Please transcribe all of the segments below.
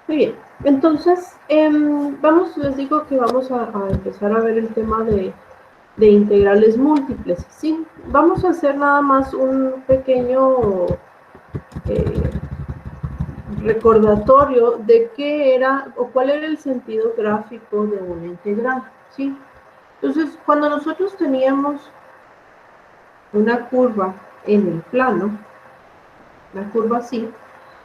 Muy bien, entonces les digo que vamos a empezar a ver el tema de integrales múltiples. Sí, vamos a hacer nada más un pequeño eh, recordatorio de qué era o cuál era el sentido gráfico de una integral. ¿Sí? Entonces, cuando nosotros teníamos una curva en el plano, la curva así,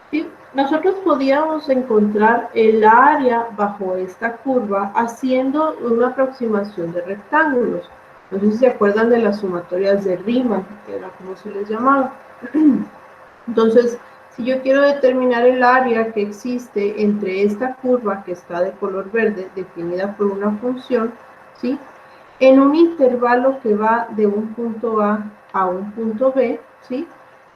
¿sí? Nosotros podíamos encontrar el área bajo esta curva haciendo una aproximación de rectángulos. No sé si se acuerdan de las sumatorias de Riemann, que era como se les llamaba. Entonces, si yo quiero determinar el área que existe entre esta curva que está de color verde, definida por una función, ¿sí? En un intervalo que va de un punto A un punto B, ¿sí?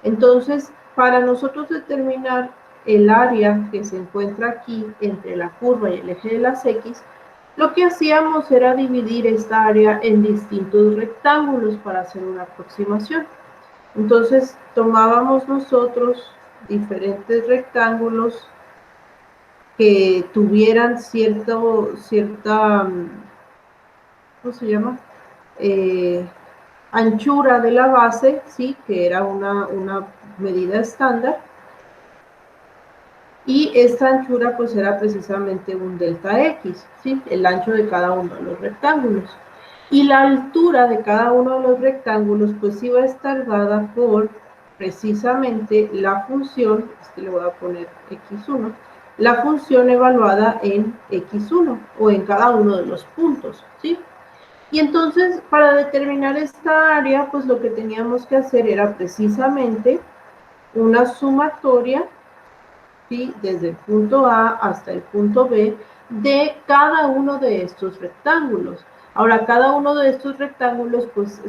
Entonces, para nosotros determinar el área que se encuentra aquí entre la curva y el eje de las X, lo que hacíamos era dividir esta área en distintos rectángulos para hacer una aproximación. Entonces, tomábamos nosotros diferentes rectángulos que tuvieran cierta, ¿cómo se llama? Anchura de la base, ¿sí? Que era una medida estándar, y esta anchura pues era precisamente un delta X, ¿sí? El ancho de cada uno de los rectángulos. Y la altura de cada uno de los rectángulos pues iba a estar dada por precisamente la función, le voy a poner x1, la función evaluada en x1 o en cada uno de los puntos, ¿sí? Y entonces, para determinar esta área, pues lo que teníamos que hacer era precisamente una sumatoria, ¿sí? Desde el punto A hasta el punto B, de cada uno de estos rectángulos. Ahora, cada uno de estos rectángulos, pues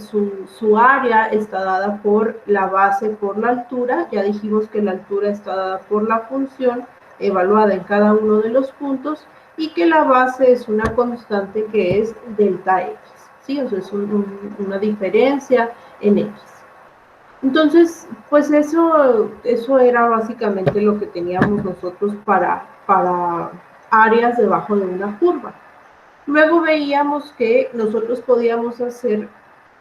su área está dada por la base, por la altura. Ya dijimos que la altura está dada por la función evaluada en cada uno de los puntos y que la base es una constante que es delta X. ¿Sí? O sea, es una diferencia en X. Entonces, pues eso era básicamente lo que teníamos nosotros para áreas debajo de una curva. Luego veíamos que nosotros podíamos hacer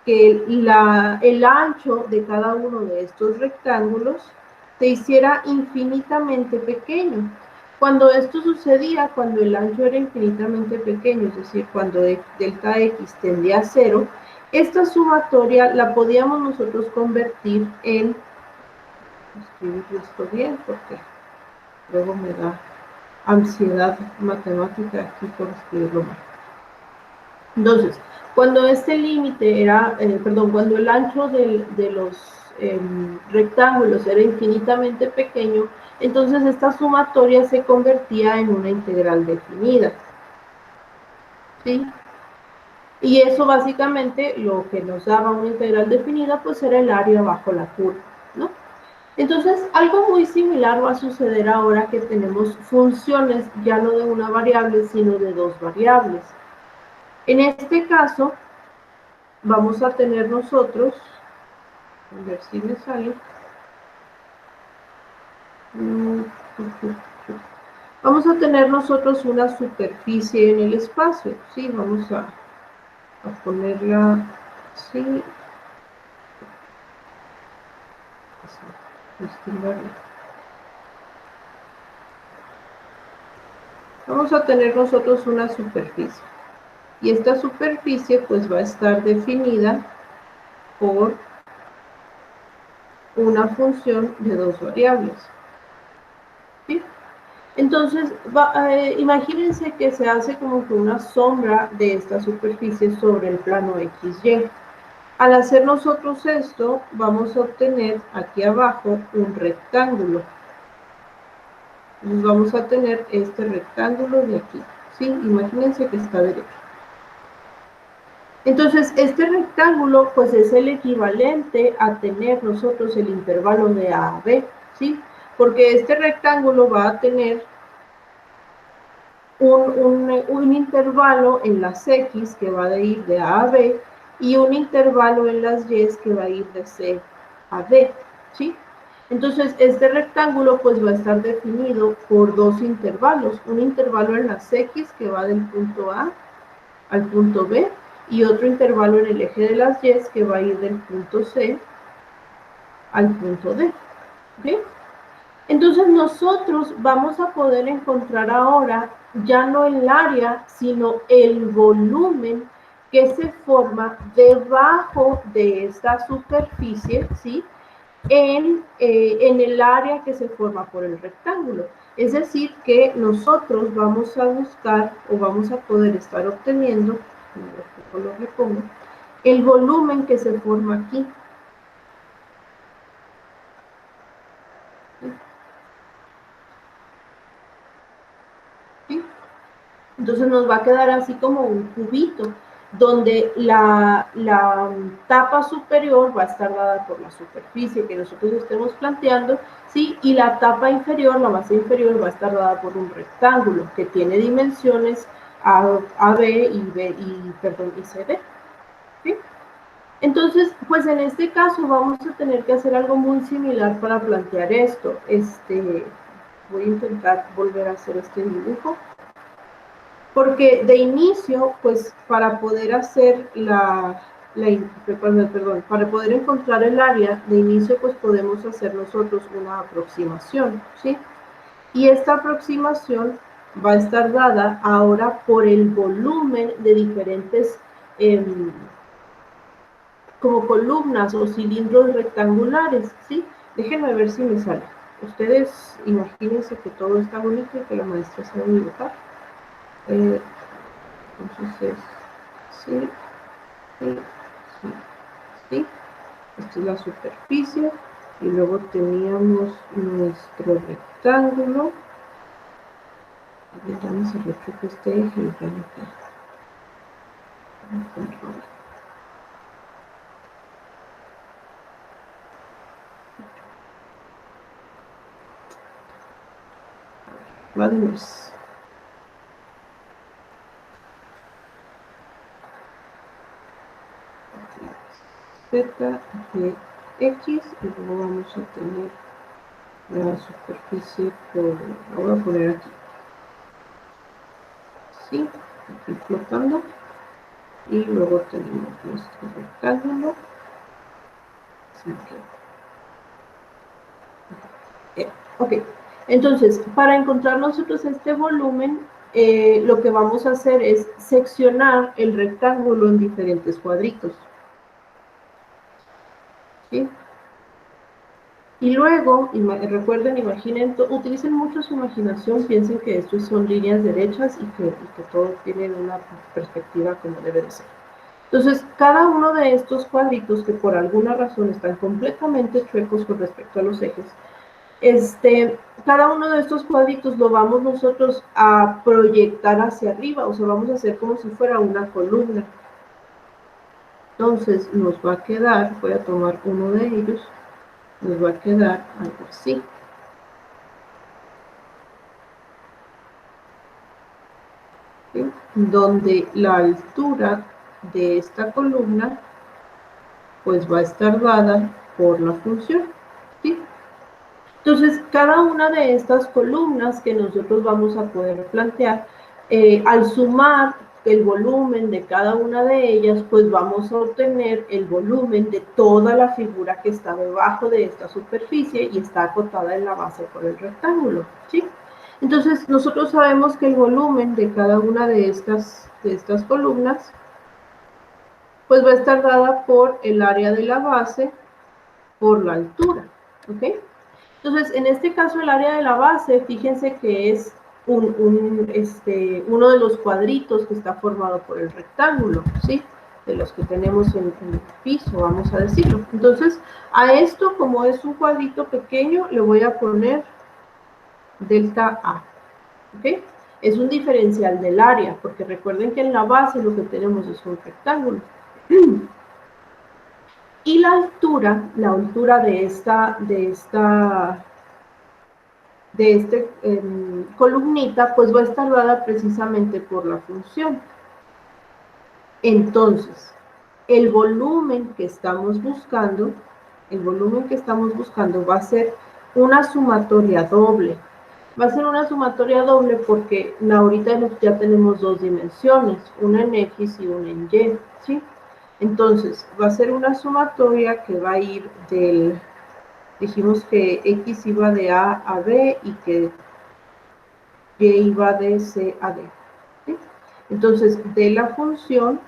que el ancho de cada uno de estos rectángulos se hiciera infinitamente pequeño. Cuando esto sucedía, cuando el ancho era infinitamente pequeño, es decir, cuando delta X tendía a 0, esta sumatoria la podíamos nosotros convertir en, escribir esto bien porque luego me da ansiedad matemática aquí por escribirlo mal. Entonces, cuando este límite era, cuando el ancho de los rectángulos era infinitamente pequeño, entonces esta sumatoria se convertía en una integral definida. ¿Sí? Y eso básicamente lo que nos daba una integral definida, pues era el área bajo la curva, ¿no? Entonces, algo muy similar va a suceder ahora que tenemos funciones ya no de una variable, sino de dos variables. En este caso, vamos a tener nosotros, a ver si me sale, vamos a tener nosotros una superficie en el espacio, ¿sí? Vamos a ponerla así, vamos a tener nosotros una superficie, y esta superficie pues va a estar definida por una función de dos variables, ¿sí? Entonces, imagínense que se hace como que una sombra de esta superficie sobre el plano XY. Al hacer nosotros esto, vamos a obtener aquí abajo un rectángulo. Entonces vamos a tener este rectángulo de aquí, ¿sí? Imagínense que está derecho. Entonces, este rectángulo, pues es el equivalente a tener nosotros el intervalo de A a B, ¿sí? Porque este rectángulo va a tener un intervalo en las X que va a ir de A a B y un intervalo en las Y que va a ir de C a D, ¿sí? Entonces, este rectángulo pues va a estar definido por dos intervalos. Un intervalo en las X que va del punto A al punto B y otro intervalo en el eje de las Y que va a ir del punto C al punto D. ¿Okay? Entonces nosotros vamos a poder encontrar ahora ya no el área, sino el volumen que se forma debajo de esta superficie, ¿sí? En el área que se forma por el rectángulo. Es decir, que nosotros vamos a buscar o vamos a poder estar obteniendo, lo repongo, el volumen que se forma aquí. ¿Sí? Entonces nos va a quedar así como un cubito, donde la tapa superior va a estar dada por la superficie que nosotros estemos planteando, ¿sí? Y la tapa inferior, la base inferior, va a estar dada por un rectángulo que tiene dimensiones AB y CD. ¿Sí? Entonces, pues en este caso vamos a tener que hacer algo muy similar para plantear esto. Voy a intentar volver a hacer este dibujo. Porque de inicio, pues para poder hacer para poder encontrar el área, de inicio pues podemos hacer nosotros una aproximación, ¿sí? Y esta aproximación va a estar dada ahora por el volumen de diferentes como columnas o cilindros rectangulares, ¿sí? Déjenme ver si me sale. Ustedes imagínense que todo está bonito y que la maestra sabe dibujar. Entonces sí, sí, sí, sí. Esta es la superficie y luego teníamos nuestro rectángulo. Ya me se rechupa este eje y ya no queda. Va de nuez. Z de X y luego vamos a tener la superficie por, la voy a poner aquí, sí, aquí flotando, y luego tenemos nuestro rectángulo, ok, entonces para encontrar nosotros este volumen, lo que vamos a hacer es seccionar el rectángulo en diferentes cuadritos, ¿sí? Y luego, recuerden, imaginen, utilicen mucho su imaginación, piensen que esto son líneas derechas y que todo tiene una perspectiva como debe de ser. Entonces, cada uno de estos cuadritos que por alguna razón están completamente chuecos con respecto a los ejes, cada uno de estos cuadritos lo vamos nosotros a proyectar hacia arriba, o sea, vamos a hacer como si fuera una columna. Entonces, nos va a quedar, voy a tomar uno de ellos, nos va a quedar algo así. ¿Sí? Donde la altura de esta columna pues va a estar dada por la función, ¿sí? Entonces, cada una de estas columnas que nosotros vamos a poder plantear, al sumar el volumen de cada una de ellas, pues vamos a obtener el volumen de toda la figura que está debajo de esta superficie y está acotada en la base por el rectángulo, ¿sí? Entonces, nosotros sabemos que el volumen de cada una de estas columnas, pues va a estar dada por el área de la base, por la altura, ¿ok? Entonces, en este caso, el área de la base, fíjense que es uno de los cuadritos que está formado por el rectángulo, ¿sí? De los que tenemos en el piso, vamos a decirlo. Entonces, a esto, como es un cuadrito pequeño, le voy a poner delta A, ¿ok? Es un diferencial del área, porque recuerden que en la base lo que tenemos es un rectángulo. Y la altura de esta columnita, pues va a estar dada precisamente por la función. Entonces, el volumen que estamos buscando el volumen que estamos buscando va a ser una sumatoria doble. Va a ser una sumatoria doble porque ahorita ya tenemos dos dimensiones, una en X y una en Y, ¿sí? Entonces, va a ser una sumatoria que va a ir del, dijimos que X iba de A a B y que Y iba de C a D, ¿sí? Entonces, de la función,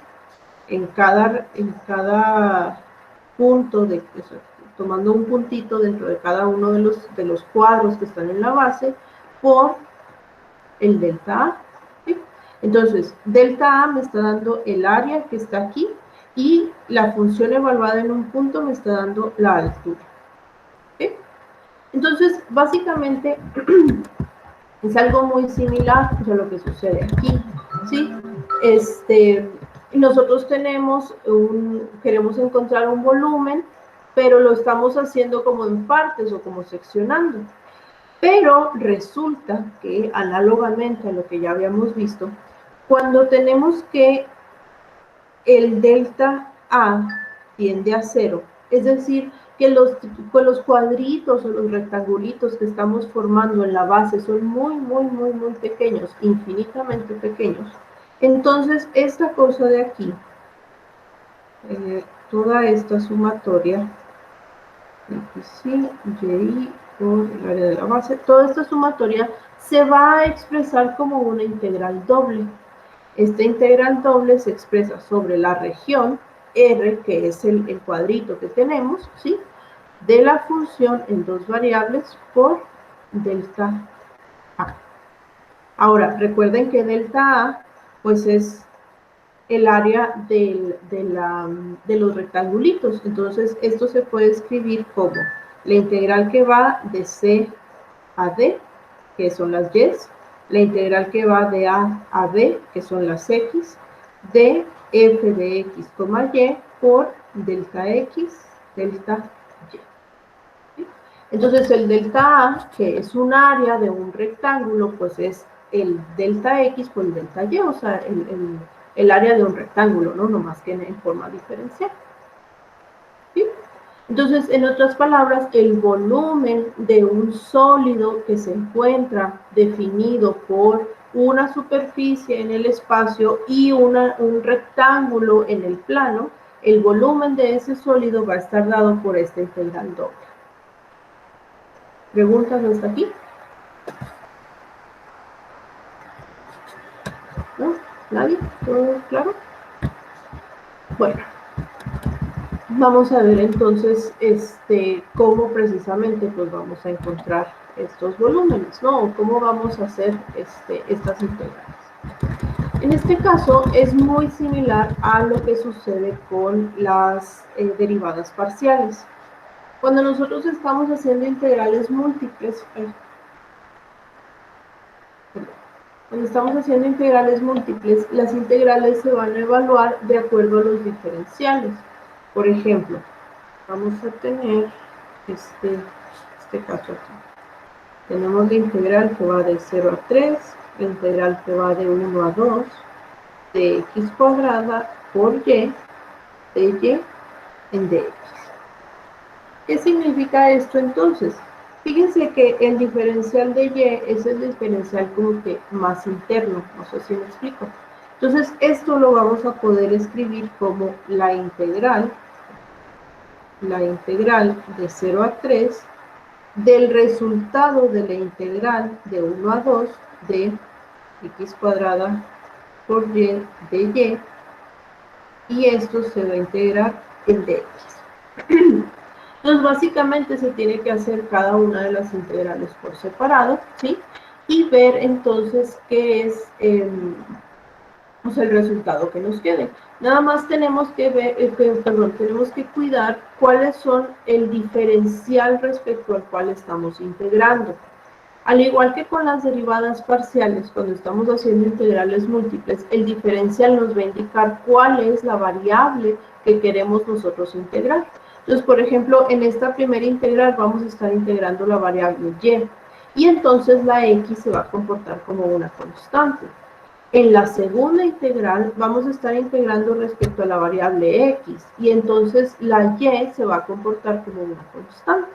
en cada punto, tomando un puntito dentro de cada uno de los cuadros que están en la base, por el delta A, ¿sí? Entonces, delta A me está dando el área que está aquí y la función evaluada en un punto me está dando la altura, ¿sí? Entonces, básicamente, es algo muy similar a lo que sucede aquí, ¿sí? Nosotros queremos encontrar un volumen, pero lo estamos haciendo como en partes o como seccionando. Pero resulta que, análogamente a lo que ya habíamos visto, cuando tenemos que el delta A tiende a 0, es decir, que los cuadritos o los rectangulitos que estamos formando en la base son muy, muy, muy, muy pequeños, infinitamente pequeños, entonces esta cosa de aquí, toda esta sumatoria, X, Y, por el área de la base, toda esta sumatoria se va a expresar como una integral doble. Esta integral doble se expresa sobre la región R, que es el cuadrito que tenemos, ¿sí? De la función en dos variables por delta A. Ahora, recuerden que delta A, pues es el área de los rectangulitos. Entonces, esto se puede escribir como la integral que va de C a D, que son las Y, la integral que va de A a B, que son las X, de f de X, Y por delta X, delta Y. ¿Sí? Entonces, el delta A, que es un área de un rectángulo, pues es el delta X por el delta Y, o sea, el área de un rectángulo, ¿no? No más que en forma diferencial. ¿Sí? Entonces, en otras palabras, el volumen de un sólido que se encuentra definido por una superficie en el espacio y un rectángulo en el plano, el volumen de ese sólido va a estar dado por esta integral doble. ¿Preguntas hasta aquí? ¿No? ¿Nadie? ¿Todo claro? Bueno, vamos a ver entonces cómo precisamente pues vamos a encontrar estos volúmenes, ¿no? O cómo vamos a hacer estas integrales. En este caso es muy similar a lo que sucede con las derivadas parciales. Cuando nosotros estamos haciendo integrales múltiples, las integrales se van a evaluar de acuerdo a los diferenciales. Por ejemplo, vamos a tener este caso aquí. Tenemos la integral que va de 0 a 3, la integral que va de 1 a 2, de x cuadrada por y, de y en dx. ¿Qué significa esto entonces? Fíjense que el diferencial de y es el diferencial como que más interno, no sé si me explico. Entonces, esto lo vamos a poder escribir como la integral de 0 a 3 del resultado de la integral de 1 a 2 de x cuadrada por y de y esto se va a integrar en dx. Entonces, básicamente se tiene que hacer cada una de las integrales por separado, ¿sí? Y ver entonces qué es pues el resultado que nos quede. Nada más tenemos que ver, tenemos que cuidar cuáles son el diferencial respecto al cual estamos integrando. Al igual que con las derivadas parciales, cuando estamos haciendo integrales múltiples, el diferencial nos va a indicar cuál es la variable que queremos nosotros integrar. Entonces, por ejemplo, en esta primera integral vamos a estar integrando la variable y entonces la x se va a comportar como una constante. En la segunda integral vamos a estar integrando respecto a la variable x y entonces la y se va a comportar como una constante.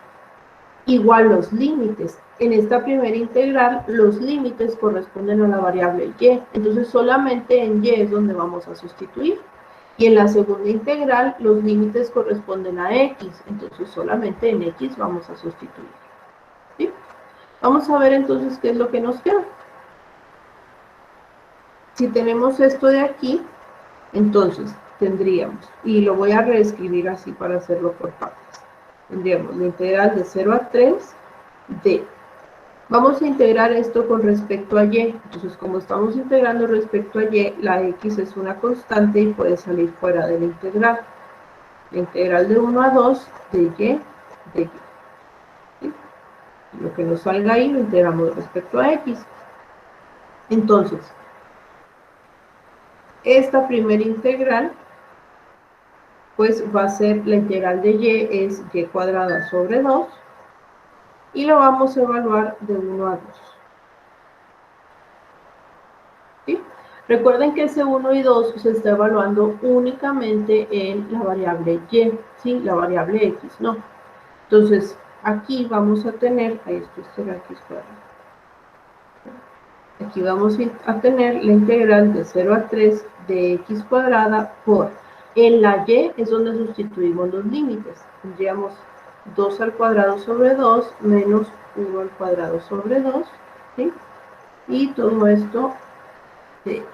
Igual los límites. En esta primera integral los límites corresponden a la variable y, entonces solamente en y es donde vamos a sustituir. Y en la segunda integral los límites corresponden a x, entonces solamente en x vamos a sustituir. ¿Sí? Vamos a ver entonces qué es lo que nos queda. Si tenemos esto de aquí, entonces tendríamos, y lo voy a reescribir así para hacerlo por partes, tendríamos la integral de 0 a 3 de, vamos a integrar esto con respecto a y, entonces como estamos integrando respecto a y, la x es una constante y puede salir fuera de la integral. La integral de 1 a 2 de y de y. ¿Sí? Lo que nos salga ahí lo integramos respecto a x. Entonces, esta primera integral pues va a ser la integral de y es y cuadrada sobre 2 y lo vamos a evaluar de 1 a 2. ¿Sí? Recuerden que ese 1 y 2 se está evaluando únicamente en la variable y, ¿sí? La variable x, no. Entonces, aquí vamos a tener, ahí esto será x cuadrado. Aquí vamos a tener la integral de 0 a 3 de x cuadrada por, en la y es donde sustituimos los límites. Tendríamos 2 al cuadrado sobre 2 menos 1 al cuadrado sobre 2, ¿sí? Y todo esto de x.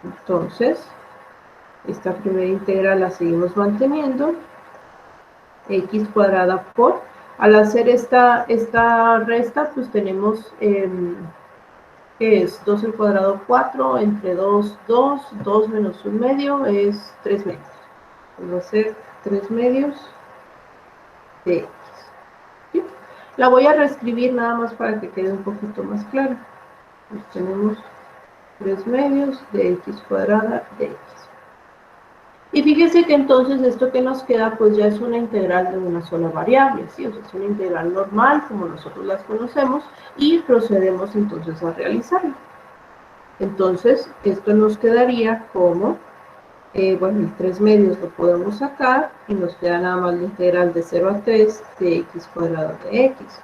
Entonces, esta primera integral la seguimos manteniendo. X cuadrada por, al hacer esta resta, pues tenemos, ¿qué es? 2 al cuadrado 4, entre 2, 2, 2 menos 1 medio es 3 medios. Va a ser 3 medios de x. ¿Sí? La voy a reescribir nada más para que quede un poquito más claro. Pues tenemos 3 medios de x cuadrada de x. Y fíjense que entonces esto que nos queda pues ya es una integral de una sola variable, ¿sí? O sea, es una integral normal como nosotros las conocemos y procedemos entonces a realizarla. Entonces, esto nos quedaría como, bueno, el 3 medios lo podemos sacar y nos queda nada más la integral de 0 a 3 de x cuadrado de x.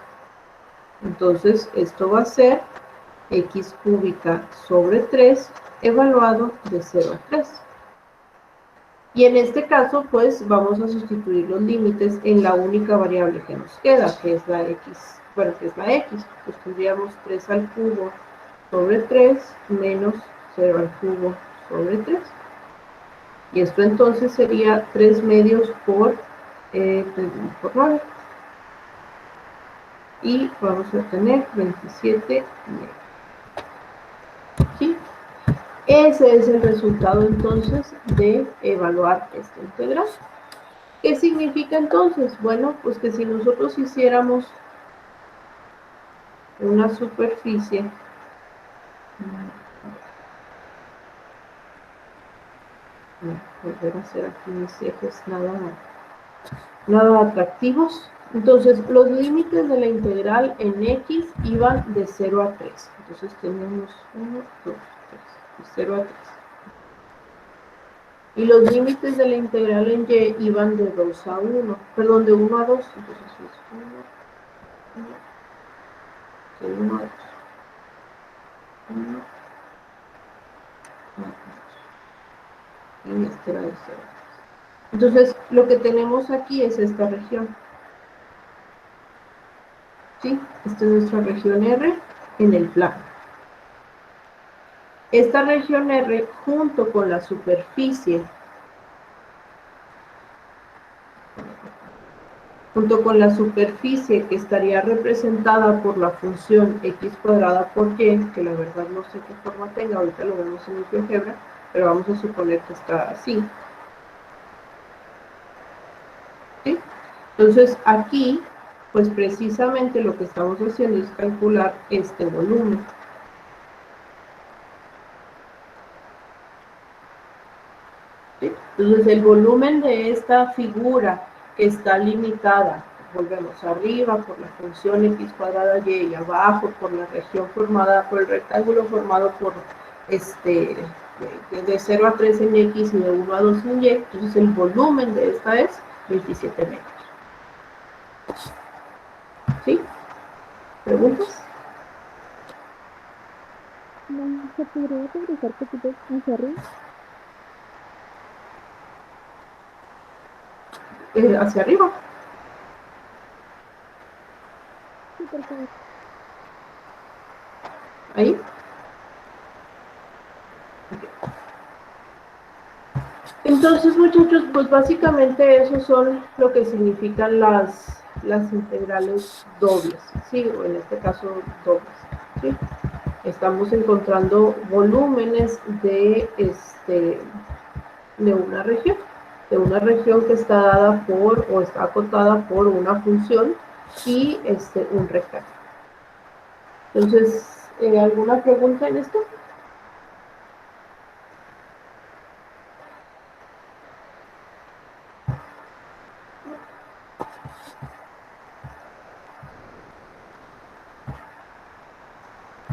Entonces, esto va a ser x cúbica sobre 3 evaluado de 0 a 3. Y en este caso, pues, vamos a sustituir los límites en la única variable que nos queda, que es la x, bueno, que es la x. Pues tendríamos 3 al cubo sobre 3 menos 0 al cubo sobre 3. Y esto entonces sería 3 medios por 9. Y vamos a tener 27 medios. ¿Sí? Ese es el resultado entonces de evaluar esta integral. ¿Qué significa entonces? Bueno, pues que si nosotros hiciéramos una superficie, volver a hacer aquí mis ejes nada atractivos. Entonces, los límites de la integral en x iban de 0 a 3. Entonces tenemos 1, 2, 3, de 0 a 3. Y los límites de la integral en y iban de 2 a 1, perdón, de 1 a 2. Entonces es 1, de 1 a 2. 1, 2. Y este era de 0 a 3. Entonces, lo que tenemos aquí es esta región. ¿Sí? Esta es nuestra región R en el plano. Esta región R junto con la superficie, que estaría representada por la función x cuadrada por y, que la verdad no sé qué forma tenga, ahorita lo vemos en el GeoGebra, pero vamos a suponer que está así. ¿Sí? Entonces aquí, pues precisamente lo que estamos haciendo es calcular este volumen. ¿Sí? Entonces el volumen de esta figura que está limitada volvemos arriba por la función x cuadrada y abajo por la región formada por el rectángulo formado por de 0 a 3 en x y de 1 a 2 en y, entonces el volumen de esta es 27 metros. ¿Sí? ¿Preguntas? No, ¿se podría regresar poquito hacia arriba? Hacia arriba. Sí, por favor. Ahí. Entonces, muchachos, pues básicamente eso son lo que significan las integrales dobles, ¿sí? O en este caso, dobles, ¿sí? Estamos encontrando volúmenes de una región que está dada por o está acotada por una función y un rectángulo. Entonces, ¿alguna pregunta en esto?